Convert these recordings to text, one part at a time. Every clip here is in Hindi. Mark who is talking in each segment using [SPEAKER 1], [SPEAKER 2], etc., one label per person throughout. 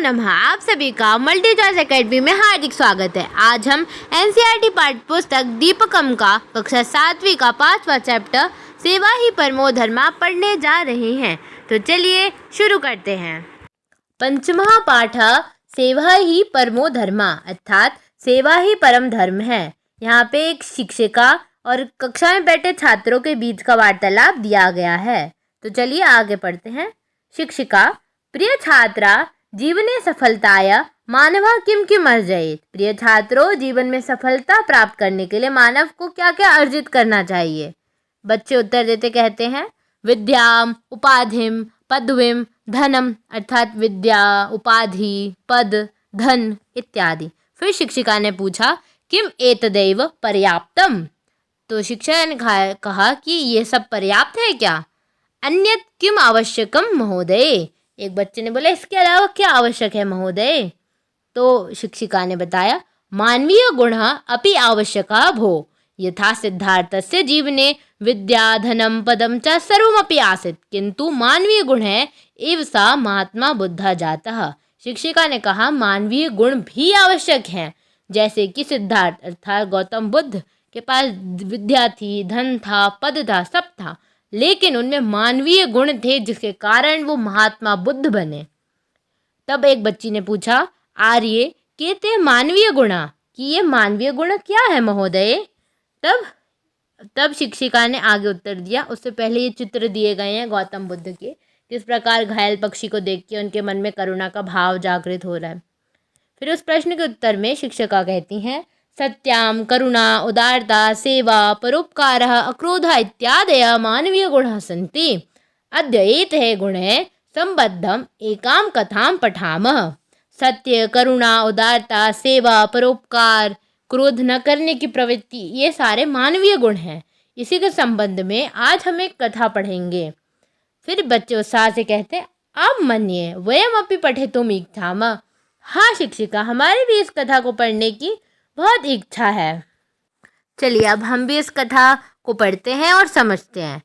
[SPEAKER 1] नमः। आप सभी का मल्टी चॉइस एकेडमी में हार्दिक स्वागत है। आज हम एनसीईआरटी पाठ्य पुस्तक दीपकम का कक्षा 7वीं का 5वां चैप्टर सेवा ही परमो धर्मा पढ़ने जा रहे हैं। तो चलिए शुरू करते हैं। पंचमः पाठ सेवा ही परमो धर्मा अर्थात सेवा ही परम धर्म है। यहाँ पे एक शिक्षिका और कक्षा में बैठे छात्रों के बीच का वार्तालाप दिया गया है। तो चलिए आगे पढ़ते हैं। शिक्षिका: प्रिय छात्रा, जीवने सफलताय मानवः किं किम् अर्जयेत्। प्रिय छात्रों, जीवन में सफलता प्राप्त करने के लिए मानव को क्या क्या अर्जित करना चाहिए। बच्चे उत्तर देते कहते हैं विद्याम उपाधिम पदवीम धनम अर्थात विद्या, उपाधि, पद, धन इत्यादि। फिर शिक्षिका ने पूछा किम एतदैव पर्याप्तम। तो शिक्षक ने कहा कि ये सब पर्याप्त है क्या। अन्यत् किम आवश्यकम महोदय। एक बच्चे ने बोला इसके अलावा क्या आवश्यक है महोदय। तो शिक्षिका ने बताया मानवीय गुणः अपि आवश्यकः भो यथा सिद्धार्थस्य जीवने विद्या धनम पदम च सर्वमपि आसीत् किंतु मानवीय गुण है एव सा महात्मा बुद्धा जातः। शिक्षिका ने कहा मानवीय गुण भी आवश्यक हैं, जैसे कि सिद्धार्थ अर्थात गौतम बुद्ध के पास विद्या थी, धन था, पद था, सब था, लेकिन उनमें मानवीय गुण थे जिसके कारण वो महात्मा बुद्ध बने। तब एक बच्ची ने पूछा आर्य केते मानवीय गुणा, कि ये मानवीय गुण क्या है महोदय। तब शिक्षिका ने आगे उत्तर दिया। उससे पहले ये चित्र दिए गए हैं गौतम बुद्ध के, किस प्रकार घायल पक्षी को देख के उनके मन में करुणा का भाव जागृत हो रहा है। फिर उस प्रश्न के उत्तर में शिक्षिका कहती हैं सत्याम करुणा उदारता सेवा परोपकारः अक्रोधः इत्यादयः मानवीय गुणाः सन्ति। अद्य एतैः गुणैः सम्बद्धम् एकां कथां पठामः। सत्य, करुणा, उदारता, सेवा, परोपकार, क्रोध न करने की प्रवृत्ति, ये सारे मानवीय गुण हैं। इसी के संबंध में आज हम एक कथा पढ़ेंगे। फिर बच्चे उत्साह से कहते हैं अब मन्ये वयमपि पठितुम् इच्छामः। हाँ शिक्षिका, हमारी भी इस कथा को पढ़ने की बहुत इच्छा है। चलिए अब हम भी इस कथा को पढ़ते हैं और समझते हैं।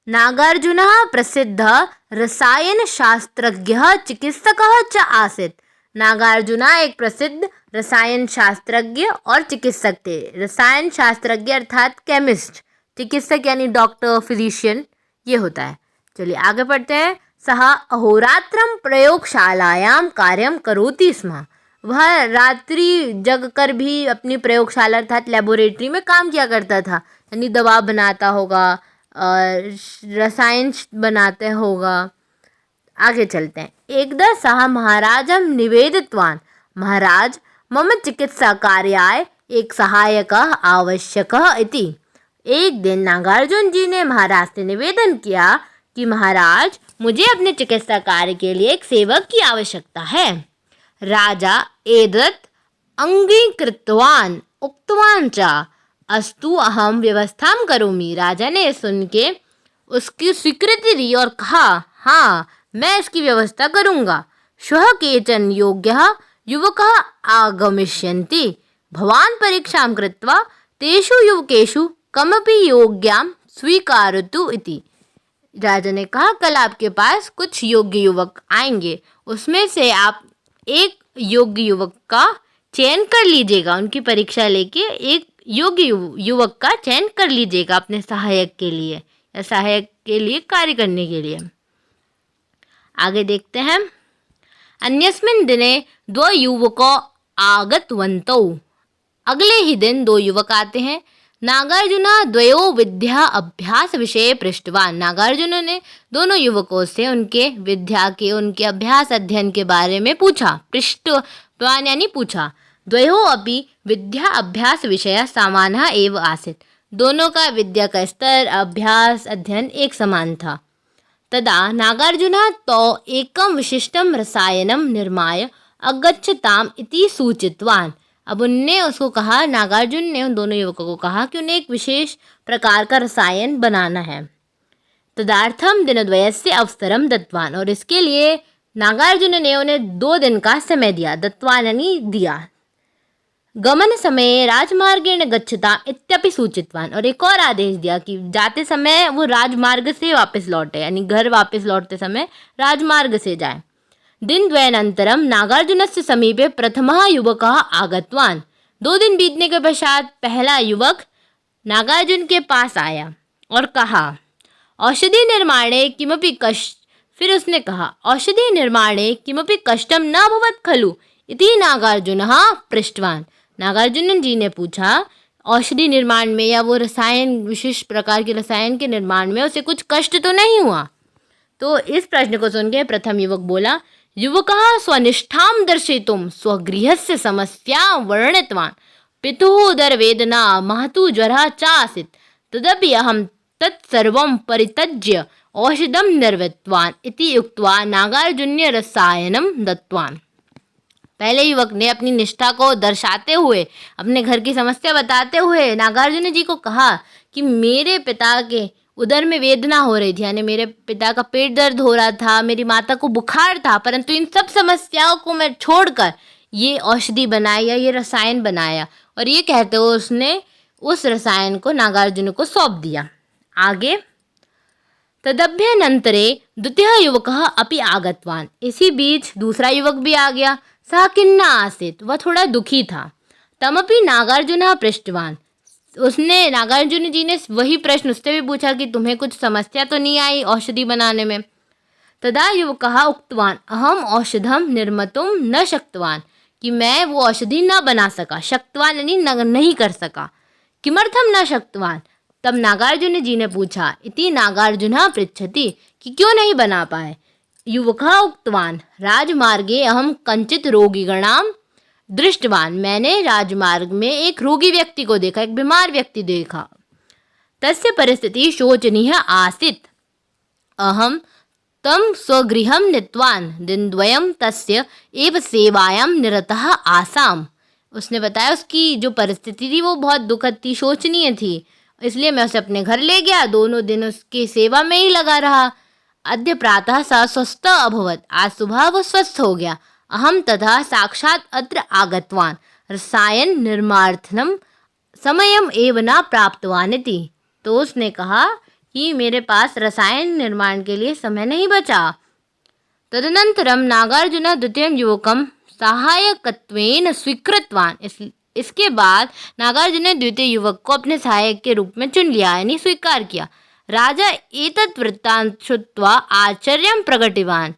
[SPEAKER 1] नागार्जुनः प्रसिद्ध रसायन शास्त्रज्ञः चिकित्सकः च आसीत्। नागार्जुना एक प्रसिद्ध रसायन शास्त्रज्ञ और चिकित्सक थे। रसायन शास्त्रज्ञ अर्थात केमिस्ट, चिकित्सक यानी डॉक्टर, फिजिशियन, ये होता है। चलिए आगे पढ़ते हैं। सः अहोरात्रं प्रयोगशालायां कार्यं करोति स्म। वह रात्रि जग कर भी अपनी प्रयोगशाला अर्थात लेबोरेटरी में काम किया करता था, यानी दवा बनाता होगा, रसायन बनाते होगा। आगे चलते हैं। एकदा सः महाराजं निवेदितवान् महाराज मम चिकित्सा कार्याय एक सहायकः आवश्यकः इति। एक दिन नागार्जुन जी ने महाराज से निवेदन किया कि महाराज मुझे अपने चिकित्सा कार्य के लिए एक सेवक की आवश्यकता है। राजा एतत् अंगीकृतवान् उक्तवान् च अस्तु अहम व्यवस्थां करोमि। राजा ने सुन के उसकी स्वीकृति दी और कहा हाँ मैं इसकी व्यवस्था करूँगा। श्वः केचन योग्यः युवकः आगमिष्यन्ति भवान् परीक्षां कृत्वा तेषु युवकेषु कमपि योग्यां स्वीकरोतु इति। राजा ने कहा कल आपके पास कुछ योग्य युवक आएंगे, उसमें से आप एक योग्य युवक का चयन कर लीजिएगा। उनकी परीक्षा लेके एक योग्य युवक का चयन कर लीजिएगा अपने सहायक के लिए या सहायक के लिए कार्य करने के लिए। आगे देखते हैं। अन्यस्मिन् दिने द्वौ युवकौ आगतवन्तौ। अगले ही दिन दो युवक आते हैं। नागार्जुना द्वयो विद्या अभ्यास विषय पृष्टवान। नागार्जुन ने दोनों युवकों से उनके विद्या के, उनके अभ्यास अध्ययन के बारे में पूछा। पृष्टवान यानी पूछा। द्वयो अपि विद्या अभ्यास विषय समानः एव आसीत्। दोनों का विद्या का स्तर, अभ्यास अध्ययन एक समान था। तदा नागार्जुनः तौ एकं विशिष्टं रसायनं निर्माय अगच्छताम् इति सूचितवान्। अब उनने उसको कहा, नागार्जुन ने उन दोनों युवकों को कहा कि उन्हें एक विशेष प्रकार का रसायन बनाना है। तदर्थम दिनद्वयस्य अवसरम दत्तवान। और इसके लिए नागार्जुन ने उन्हें 2 दिन का समय दिया। दत्तवान यानी दिया। गमन समय राजमार्गेण गच्छता इत्यपि सूचितवान। और एक और आदेश दिया कि जाते समय वो राजमार्ग से वापस लौटे, यानी घर वापस लौटते समय राजमार्ग से जाए। दिनद्वयानन्तरं नागार्जुनस्य समीपे प्रथमः युवकः आगतवान्। 2 दिन बीतने के पश्चात पहला युवक नागार्जुन के पास आया और कहा, औषधि निर्माणे किमपि कष्ट फिर उसने कहा, औषधि निर्माणे किमपि कष्टम न भवत् खलु इति नागार्जुनः पृष्टवान्। नागार्जुन जी ने पूछा, औषधि निर्माण में या वो रसायन, विशिष्ट प्रकार के रसायन के निर्माण में उसे कुछ कष्ट तो नहीं हुआ? तो इस प्रश्न को सुन के प्रथम युवक बोला, युवकः स्वनिष्ठां दर्शयितुं स्वगृहस्य समस्यां वर्णितवान्। पितुः उदरवेदना महतु ज्वरः च आसीत्, तदपि अहं तत्सर्वं परित्यज्य औषधं निर्मितवान् इति उक्त्वा नागार्जुन्य रसायनं दत्तवान्। पहले युवक ने अपनी निष्ठा को दर्शाते हुए, अपने घर की समस्या बताते हुए नागार्जुन जी को कहा कि मेरे पिता के उदर में वेदना हो रही थी, यानी मेरे पिता का पेट दर्द हो रहा था, मेरी माता को बुखार था, परंतु इन सब समस्याओं को मैं छोड़कर ये औषधि बनाई या ये रसायन बनाया। और ये कहते हुए उसने उस रसायन को नागार्जुन को सौंप दिया। आगे, तदभ्यनन्तरे द्वितीयः युवकः अपि आगतवान्। इसी बीच दूसरा युवक भी आ गया। सः खिन्नः आसीत्, वह थोड़ा दुखी था। तमपि नागार्जुनः पृष्टवान्, उसने नागार्जुन जी ने वही प्रश्न उससे भी पूछा कि तुम्हें कुछ समस्या तो नहीं आई औषधि बनाने में? तदा युवकः उक्तवान्, अहम औषधं निर्मातुं न शक्तवान्, कि मैं वो औषधि न बना सका। शक्तवान यानी नहीं कर सका। किमर्थं न शक्तवान्? तब नागार्जुन जी ने पूछा, इति नागार्जुनः पृच्छति, कि क्यों नहीं बना पाए? युवकः उक्तवान्, राजमार्गे अहं कञ्चित् रोगिगणां दृष्टवान्, मैंने राजमार्ग में एक रोगी व्यक्ति को देखा, एक बीमार व्यक्ति देखा। तस्य परिस्थिति शोचनीय आसीत्, अहं तं स्वगृहं नीतवान्, दिनद्वयं तस्य एव सेवायां निरतः आसाम्। उसने बताया उसकी जो परिस्थिति थी वो बहुत दुखद थी, शोचनीय थी, इसलिए मैं उसे अपने घर ले गया, दोनों दिन उसकी सेवा में ही लगा रहा। अद्य प्रातः सः स्वस्थ अभवत्, आज सुबह वो स्वस्थ हो गया। अहम तथा साक्षात् अत्र आगतवान्, रसायन निर्माणार्थं समयम एव न प्राप्तवान् इति। तो उसने कहा कि मेरे पास रसायन निर्माण के लिए समय नहीं बचा। तदनन्तरं नागार्जुनः द्वितीयं युवकं सहायकत्वेन स्वीकृतवान्। इसके बाद नागार्जुन ने द्वितीय युवक को अपने सहायक के रूप में चुन लिया, यानी स्वीकार किया। राजा एतत् वृत्तान्तं श्रुत्वा आश्चर्यं प्रकटितवान्।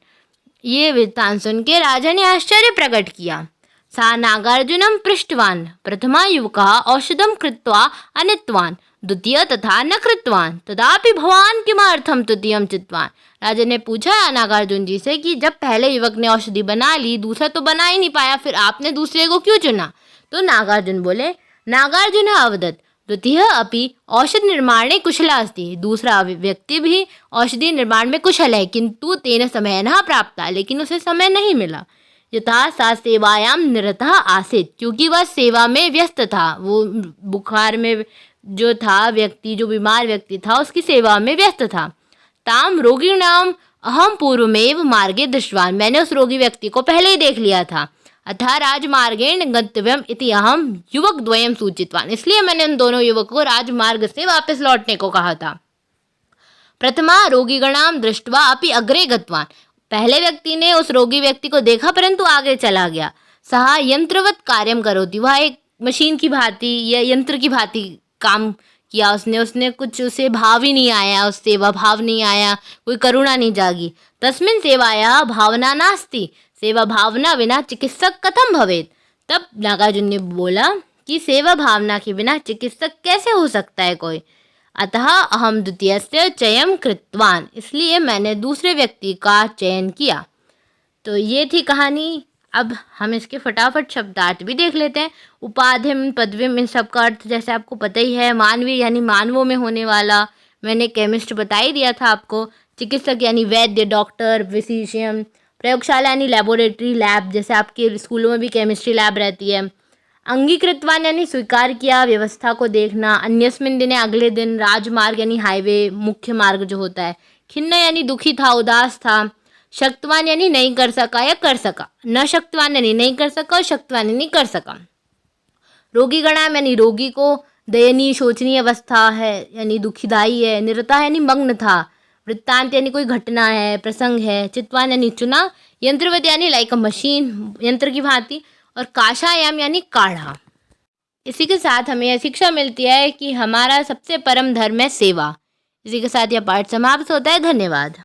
[SPEAKER 1] ये वृत्तांत सुन के राजा ने आश्चर्य प्रकट किया। सा नागार्जुनं पृष्टवान्, प्रथमा युवकः औषधं कृत्वा अनीतवान्, द्वितीय तथा न कृतवान्, तदापि भवान् किमर्थं तृतीयं चितवान्? राजा ने पूछा नागार्जुन जी से कि जब पहले युवक ने औषधि बना ली, दूसरा तो बना ही नहीं पाया, फिर आपने दूसरे को क्यों चुना? तो नागार्जुन बोले, नागार्जुनः अवदत्, द्वितीय अपि औषध निर्माणे कुशलः अस्ति, दूसरा व्यक्ति भी औषधि निर्माण में कुशल है, किंतु तेन समय न प्राप्ता, लेकिन उसे समय नहीं मिला। यथा सा सेवायां निरतः आसीत्, क्योंकि वह सेवा में व्यस्त था। वो बुखार में जो था व्यक्ति, जो बीमार व्यक्ति था, उसकी सेवा में व्यस्त था। ताम रोगिणाम अहम पूर्वमेव मार्गे दृष्टवान्, मैंने उस रोगी व्यक्ति को पहले ही देख लिया था। अतः राजमार्गेण गन्तव्यम् इति अहम युवक द्वयं सूचितवान्, इसलिए मैंने उन दोनों युवकों को राजमार्ग से वापस लौटने को कहा था। प्रथमा रोगिगणां दृष्ट्वा अपि अग्रे गतवान्, पहले व्यक्ति ने उस रोगी व्यक्ति को देखा परंतु आगे चला गया। सः यंत्रवत कार्यं करोति, वह एक मशीन की भांति या यंत्र की भांति काम किया उसने कुछ, उसे भाव ही नहीं आया, उस सेवा भाव नहीं आया, कोई करुणा नहीं जागी। तस्मिन् सेवायाः भावना नास्ति, सेवा भावना बिना चिकित्सक कथम भवेत्? तब नागार्जुन ने बोला कि सेवा भावना के बिना चिकित्सक कैसे हो सकता है कोई? अतः अहम द्वितीयस्य चयनं कृतवान्, इसलिए मैंने दूसरे व्यक्ति का चयन किया। तो ये थी कहानी। अब हम इसके फटाफट शब्दार्थ भी देख लेते हैं। उपाधिम, पदविम, इन सब का अर्थ जैसे आपको पता ही है, मानवीय यानी मानवों में होने वाला, मैंने केमिस्ट बता ही दिया था आपको। चिकित्सक यानी वैद्य, डॉक्टर, फिजिशियन। प्रयोगशाला यानी लेबोरेटरी, लैब, जैसे आपके स्कूलों में भी केमिस्ट्री लैब रहती है। अंगीकृतवान यानी स्वीकार किया, व्यवस्था को देखना। अन्यस्मिन् दिने, अगले दिन। राजमार्ग यानी हाईवे, मुख्य मार्ग जो होता है। खिन्न यानी दुखी था, उदास था। शक्तवान यानी नहीं कर सका या कर सका। न शक्तवान यानी नहीं कर सका और शक्तवान यानी कर सका। रोगीगणाम यानी रोगी को दयनीय, शोचनीय अवस्था है यानी दुखीदायी है। निरता यानी मग्न था। वृत्तांत यानी कोई घटना है, प्रसंग है। चितवान यानी चुना, यंत्रवत यानी लाइक अ मशीन, यंत्र की भांति, और काषायाम यानी काढ़ा। इसी के साथ हमें यह शिक्षा मिलती है कि हमारा सबसे परम धर्म है सेवा। इसी के साथ यह पाठ समाप्त होता है। धन्यवाद।